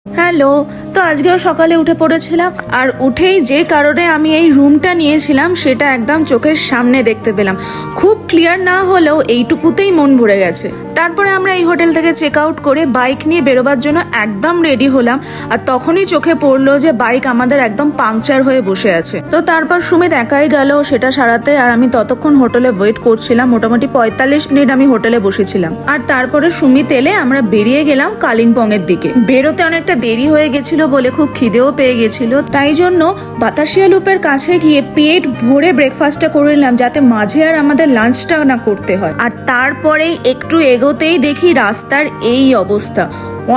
Hello. তো আজকেও সকালে উঠে পড়েছিলাম, আর উঠেই যে কারণে আমি এই রুমটা নিয়েছিলাম সেটা একদম চোখের সামনে দেখতে পেলাম। খুব ক্লিয়ার না হলেও এইটুকুতেই মন ভরে গেছে। তারপরে আমরা এই হোটেল থেকে চেক আউট করে বাইক নিয়ে বেরোবার জন্য একদম রেডি হলাম, আর তখনই চোখে পড়লো যে বাইক আমাদের একদম পাংচার হয়ে বসে আছে। তো তারপর সুমিত একাই গেল সেটা সারাতে, আর আমি ততক্ষণ হোটেলে ওয়েট করছিলাম। মোটামুটি 45 মিনিট আমি হোটেলে বসেছিলাম, আর তারপরে সুমিত এলে আমরা বেরিয়ে গেলাম কালিম্পং এর দিকে। বেরোতে অনেকটা দেরি হয়ে গেছিল বলে খুব খিদেও পেয়ে গেছিল, তাই জন্য বাতাসিয়া লুপের কাছে গিয়ে পেট ভরে ব্রেকফাস্টটা করে নিলাম, যাতে মাঝে আর আমাদের লাঞ্চটা না করতে হয়। আর তারপরেই একটু এগোতেই দেখি রাস্তার এই অবস্থা।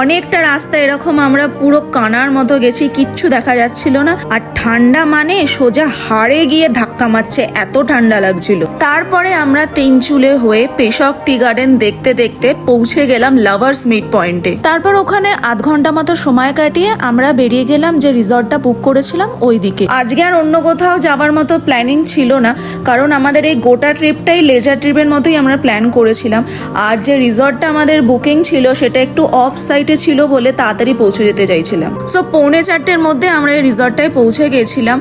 অনেকটা রাস্তা এরকম আমরা পুরো কানার মতো গেছি, কিচ্ছু দেখা যাচ্ছিল না। আর ঠান্ডা মানে সোজা হাড়ে গিয়ে ধাক্কা মারছে, এত ঠান্ডা লাগছিল। তারপরে আমরা তিনচুলে হয়ে পেশক টি গার্ডেন দেখতে দেখতে পৌঁছে গেলাম লাভার্স মিড পয়েন্টে। তারপর ওখানে আধ ঘন্টা মতো সময় কাটিয়ে আমরা বেরিয়ে গেলাম যে রিসর্টটা বুক করেছিলাম ওই দিকে। আজকে আর অন্য কোথাও যাবার মতো প্ল্যানিং ছিল না, কারণ আমাদের এই গোটা ট্রিপটাই লেজার ট্রিপের মতোই আমরা প্ল্যান করেছিলাম। আর যে রিসর্টটা আমাদের বুকিং ছিল সেটা একটু অফ সাইটে ছিল বলে তাড়াতাড়ি পৌঁছে যেতে চাইছিলাম। সো 3:45-এর মধ্যে আমরা এই রিসর্টটায় পৌঁছে গেছিলাম,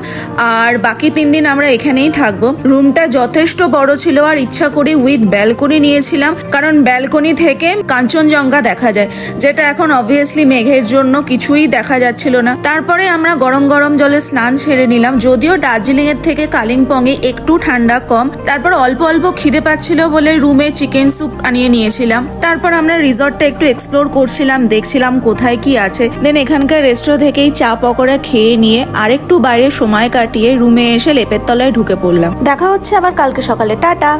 আর বাকি 3 দিন আমরা এখানেই থাকবো। রুমটা যথেষ্ট বড় ছিল, আর ইচ্ছা করে উইথ ব্যালকনি নিয়েছিলাম, কারণ ব্যালকনি থেকে কাঞ্চনজঙ্ঘা দেখা যায়, যেটা এখন অবভিয়াসলি মেঘের জন্য কিছুই দেখা যাচ্ছিল না। তারপরে আমরা গরম গরম জলে স্নান সেরে নিলাম, যদিও দার্জিলিং এর থেকে কালিম্পং এ একটু ঠান্ডা কম। তারপর অল্প অল্প খিদে পাচ্ছিল বলে রুমে চিকেন স্যুপ আনিয়ে নিয়েছিলাম। তারপর আমরা রিসর্টটা একটু এক্সপ্লোর করছিলাম, দেখছিলাম কোথায় কি আছে। দেন এখানকার রেস্টুরেন্ট থেকেই চা পকোড়া খেয়ে নিয়ে আরেকটু বাইরে সময় কাটিয়ে রুমে এসে লেপের তলায় ঢুকে পড়লাম। দেখা হচ্ছে আবার কালকে সকালে। টাটা।